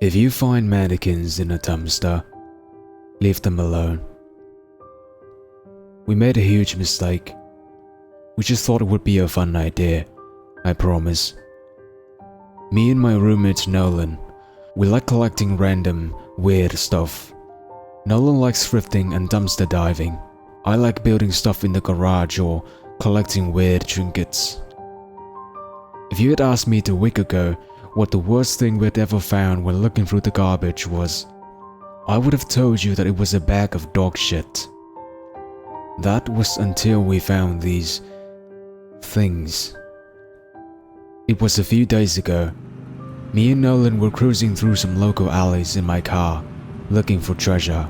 If you find mannequins in a dumpster, leave them alone. We made a huge mistake. We just thought it would be a fun idea, I promise. Me and my roommate Nolan, we like collecting random, weird stuff. Nolan likes thrifting and dumpster diving. I like building stuff in the garage or collecting weird trinkets. If you had asked me a week ago what the worst thing we'd ever found when looking through the garbage was, I would have told you that it was a bag of dog shit. That was until we found these things. It was a few days ago. Me and Nolan were cruising through some local alleys in my car, looking for treasure.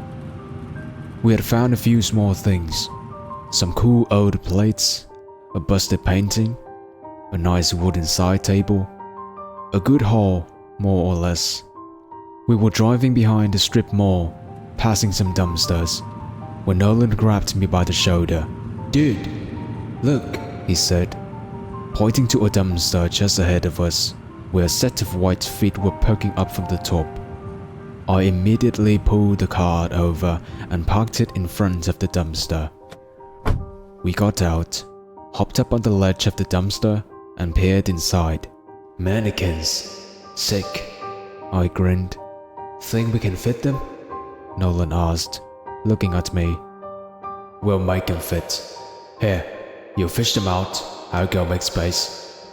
We had found a few small things, some cool old plates, a busted painting, a nice wooden side table, a good haul, more or less. We were driving behind a strip mall, passing some dumpsters, when Nolan grabbed me by the shoulder. "Dude, look," he said, pointing to a dumpster just ahead of us, where a set of white feet were poking up from the top. I immediately pulled the car over and parked it in front of the dumpster. We got out, hopped up on the ledge of the dumpster, and peered inside. "Mannequins. Sick." I grinned. "Think we can fit them?" Nolan asked, looking at me. "We'll make them fit. Here, you fish them out, I'll go make space,"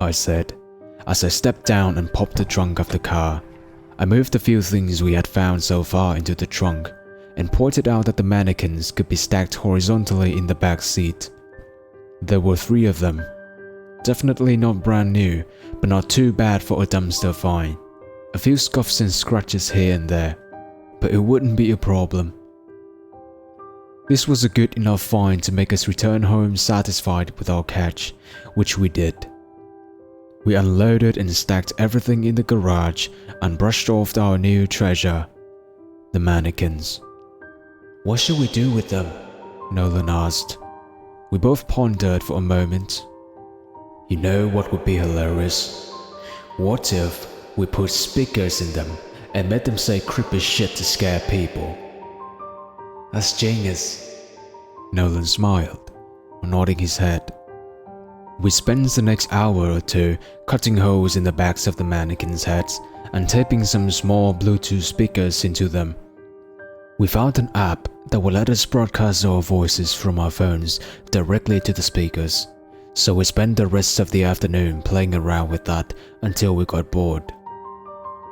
I said, as I stepped down and popped the trunk of the car. I moved the few things we had found so far into the trunk, and pointed out that the mannequins could be stacked horizontally in the back seat. There were 3 of them. Definitely not brand new, but not too bad for a dumpster find. A few scuffs and scratches here and there, but it wouldn't be a problem. This was a good enough find to make us return home satisfied with our catch, which we did. We unloaded and stacked everything in the garage and brushed off our new treasure, the mannequins. "What should we do with them?" Nolan asked. We both pondered for a moment. "You know what would be hilarious? What if we put speakers in them and made them say creepy shit to scare people?" "That's genius." Nolan smiled, nodding his head. We spent the next hour or 2 cutting holes in the backs of the mannequins' heads and taping some small Bluetooth speakers into them. We found an app that would let us broadcast our voices from our phones directly to the speakers, so we spent the rest of the afternoon playing around with that until we got bored.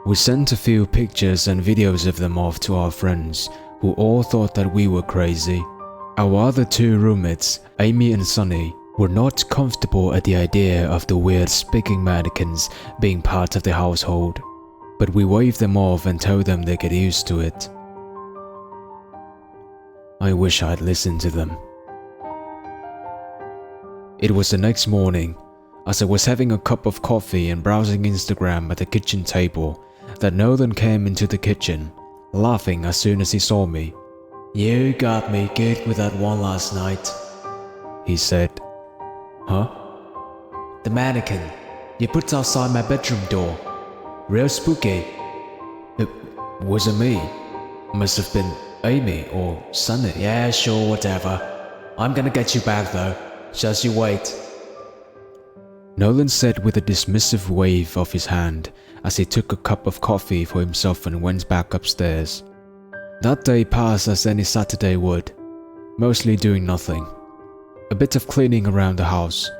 We sent a few pictures and videos of them off to our friends, who all thought that we were crazy. Our other 2 roommates, Amy and Sunny, were not comfortable at the idea of the weird speaking mannequins being part of the household, but we waved them off and told them they get used to it. I wish I'd listened to them. It was the next morning, as I was having a cup of coffee and browsing Instagram at the kitchen table, that Nolan came into the kitchen, laughing as soon as he saw me. "You got me good with that one last night," he said. "Huh?" "The mannequin you put outside my bedroom door. Real spooky." "It wasn't me. Must have been Amy or Sunny." "Yeah, sure, whatever. I'm gonna get you back though. Just you wait," Nolan said with a dismissive wave of his hand as he took a cup of coffee for himself and went back upstairs. That day passed as any Saturday would, mostly doing nothing. A bit of cleaning around the house.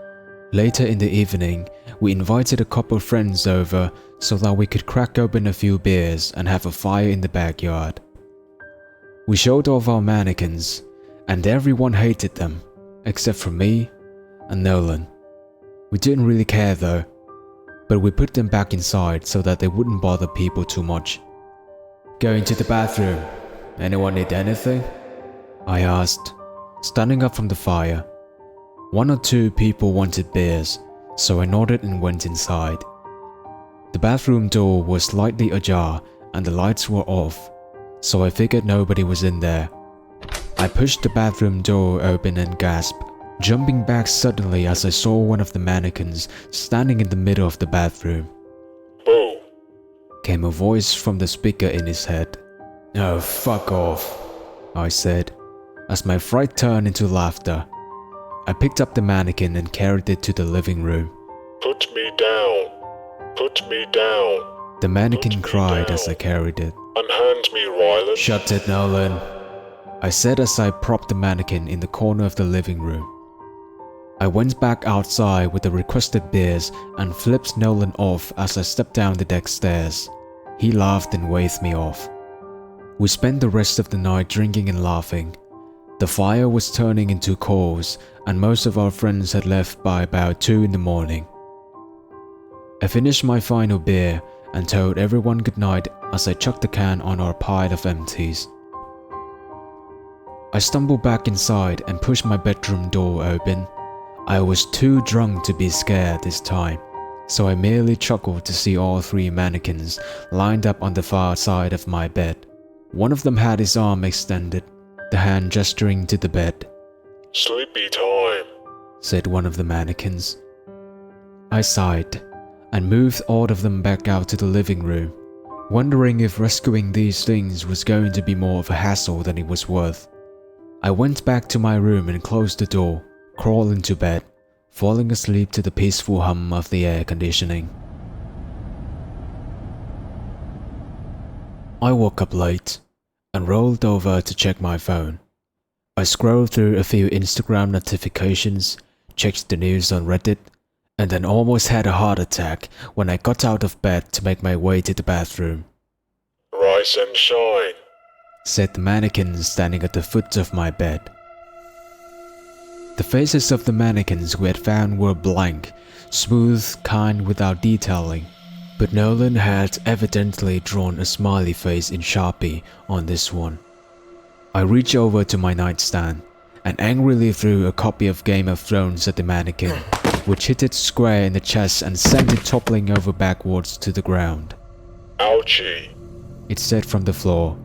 Later in the evening, we invited a couple of friends over so that we could crack open a few beers and have a fire in the backyard. We showed off our mannequins, and everyone hated them, except for me and Nolan. We didn't really care though, but we put them back inside so that they wouldn't bother people too much. "Going to the bathroom. Anyone need anything?" I asked, standing up from the fire. 1 or 2 people wanted beers, so I nodded and went inside. The bathroom door was slightly ajar and the lights were off, so I figured nobody was in there. I pushed the bathroom door open and gasped, jumping back suddenly as I saw one of the mannequins standing in the middle of the bathroom. Boom! came a voice from the speaker in his head. "Oh, fuck off," I said, as my fright turned into laughter. I picked up the mannequin and carried it to the living room. "Put me down. Put me down." The mannequin cried as I carried it. "Unhand me, Ryland." "Shut it, Nolan," I said as I propped the mannequin in the corner of the living room. I went back outside with the requested beers and flipped Nolan off as I stepped down the deck stairs. He laughed and waved me off. We spent the rest of the night drinking and laughing. The fire was turning into coals and most of our friends had left by about 2 in the morning. I finished my final beer and told everyone goodnight as I chucked the can on our pile of empties. I stumbled back inside and pushed my bedroom door open. I was too drunk to be scared this time, so I merely chuckled to see all 3 mannequins lined up on the far side of my bed. One of them had his arm extended, the hand gesturing to the bed. "Sleepy time," said one of the mannequins. I sighed and moved all of them back out to the living room, wondering if rescuing these things was going to be more of a hassle than it was worth. I went back to my room and closed the door, crawled into bed, falling asleep to the peaceful hum of the air conditioning. I woke up late and rolled over to check my phone. I scrolled through a few Instagram notifications, checked the news on Reddit, and then almost had a heart attack when I got out of bed to make my way to the bathroom. "Rise and shine," said the mannequin standing at the foot of my bed. The faces of the mannequins we had found were blank, smooth, kind without detailing, but Nolan had evidently drawn a smiley face in Sharpie on this one. I reached over to my nightstand and angrily threw a copy of Game of Thrones at the mannequin, which hit it square in the chest and sent it toppling over backwards to the ground. "Ouchie," it said from the floor.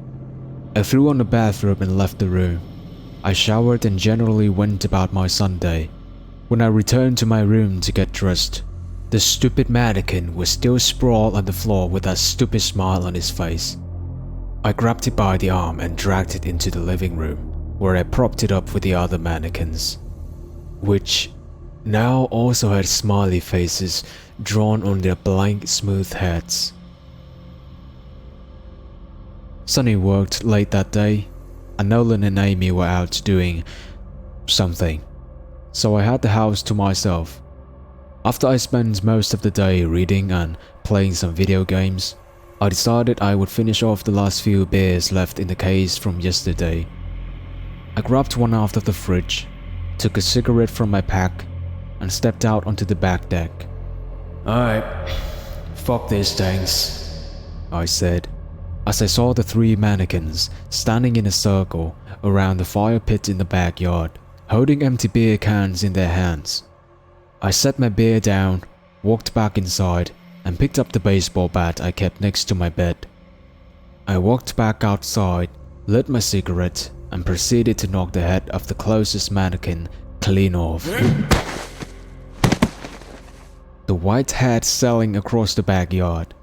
I threw on the bathrobe and left the room. I showered and generally went about my Sunday. When I returned to my room to get dressed, the stupid mannequin was still sprawled on the floor with that stupid smile on his face. I grabbed it by the arm and dragged it into the living room, where I propped it up with the other mannequins, which now also had smiley faces drawn on their blank, smooth heads. Sunny worked late that day, and Nolan and Amy were out doing something, so I had the house to myself. After I spent most of the day reading and playing some video games, I decided I would finish off the last few beers left in the case from yesterday. I grabbed one out of the fridge, took a cigarette from my pack, and stepped out onto the back deck. "Alright, fuck these things," I said, as I saw the 3 mannequins standing in a circle around the fire pit in the backyard, holding empty beer cans in their hands. I set my beer down, walked back inside, and picked up the baseball bat I kept next to my bed. I walked back outside, lit my cigarette, and proceeded to knock the head of the closest mannequin clean off. The white head sailing across the backyard.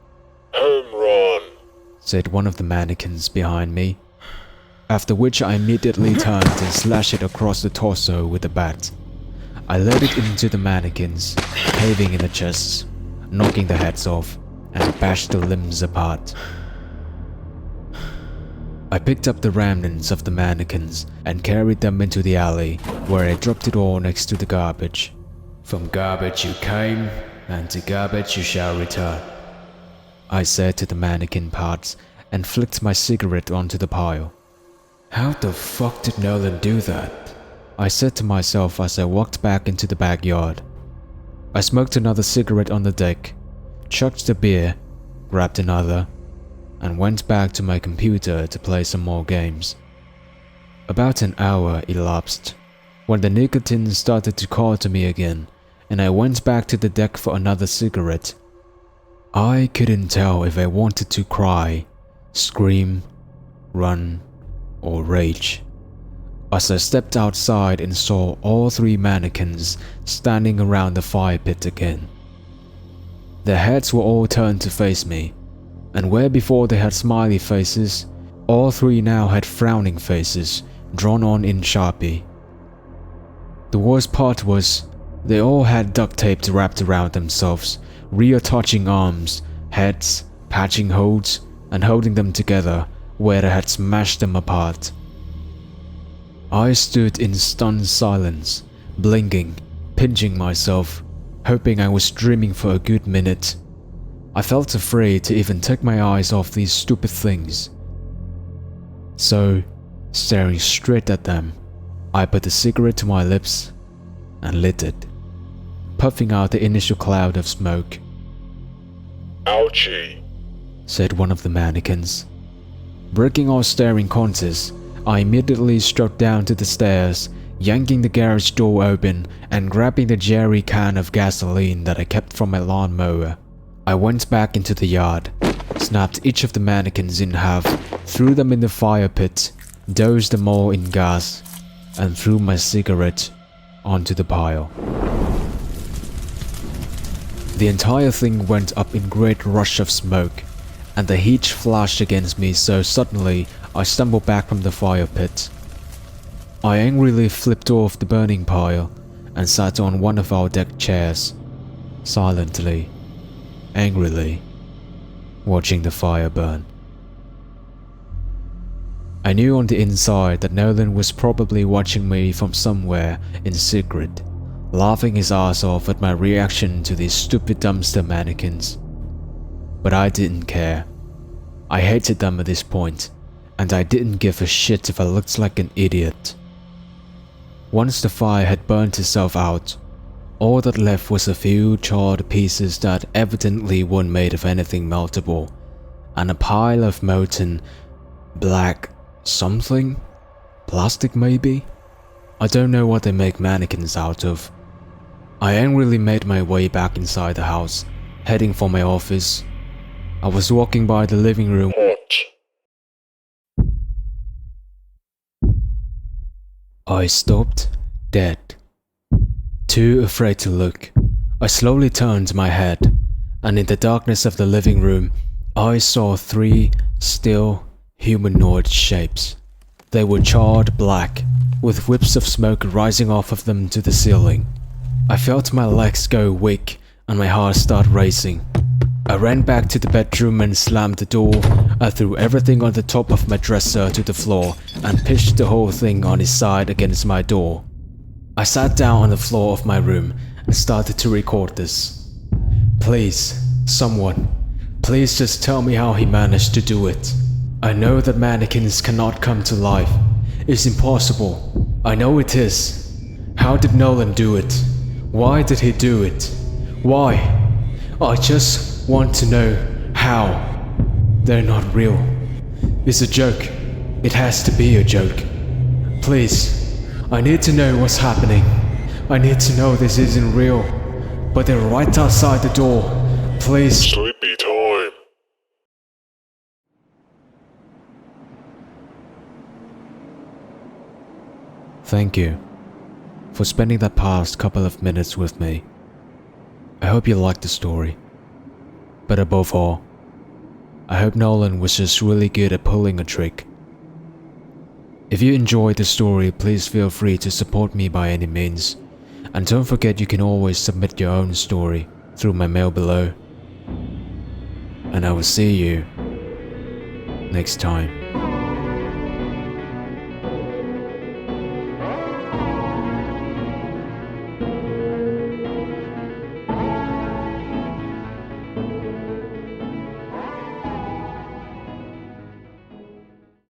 "Home run," said one of the mannequins behind me, after which I immediately turned and slashed it across the torso with the bat. I laid it into the mannequins, caving in the chests, knocking the heads off, and bashed the limbs apart. I picked up the remnants of the mannequins and carried them into the alley, where I dropped it all next to the garbage. "From garbage you came, and to garbage you shall return," I said to the mannequin parts and flicked my cigarette onto the pile. How the fuck did Nolan do that? I said to myself as I walked back into the backyard. I smoked another cigarette on the deck, chugged the beer, grabbed another, and went back to my computer to play some more games. About an hour elapsed when the nicotine started to call to me again, and I went back to the deck for another cigarette. I couldn't tell if I wanted to cry, scream, run, or rage, as I stepped outside and saw all 3 mannequins standing around the fire pit again. Their heads were all turned to face me, and where before they had smiley faces, all three now had frowning faces drawn on in Sharpie. The worst part was, they all had duct tape wrapped around themselves, reattaching arms, heads, patching holes, and holding them together where they had smashed them apart. I stood in stunned silence, blinking, pinching myself, hoping I was dreaming for a good minute. I felt afraid to even take my eyes off these stupid things. So, staring straight at them, I put the cigarette to my lips and lit it, puffing out the initial cloud of smoke. Ouchie, said one of the mannequins. Breaking our staring contest, I immediately strode down to the stairs, yanking the garage door open and grabbing the jerry can of gasoline that I kept from my lawnmower. I went back into the yard, snapped each of the mannequins in half, threw them in the fire pit, dosed them all in gas, and threw my cigarette onto the pile. The entire thing went up in great rush of smoke, and the heat flashed against me so suddenly I stumbled back from the fire pit. I angrily flipped off the burning pile and sat on one of our deck chairs, silently, angrily, watching the fire burn. I knew on the inside that Nolan was probably watching me from somewhere in secret, laughing his ass off at my reaction to these stupid dumpster mannequins. But I didn't care. I hated them at this point, and I didn't give a shit if I looked like an idiot. Once the fire had burnt itself out, all that left was a few charred pieces that evidently weren't made of anything meltable, and a pile of molten, black something? Plastic maybe? I don't know what they make mannequins out of. I angrily made my way back inside the house, heading for my office. I was walking by the living room. hot. I stopped, dead. Too afraid to look, I slowly turned my head, and in the darkness of the living room, I saw three still, humanoid shapes. They were charred black, with whips of smoke rising off of them to the ceiling. I felt my legs go weak and my heart start racing. I ran back to the bedroom and slammed the door. I threw everything on the top of my dresser to the floor and pitched the whole thing on its side against my door. I sat down on the floor of my room and started to record this. Please, someone, please just tell me how he managed to do it. I know that mannequins cannot come to life. It's impossible. I know it is. How did Nolan do it? Why did he do it? Why? I just want to know how. They're not real. It's a joke. It has to be a joke. Please, I need to know what's happening. I need to know this isn't real. But they're right outside the door. Please. Sleepy time. Thank you for spending that past couple of minutes with me. I hope you liked the story. But above all, I hope Nolan was just really good at pulling a trick. If you enjoyed the story, please feel free to support me by any means. And don't forget you can always submit your own story through my mail below. And I will see you next time.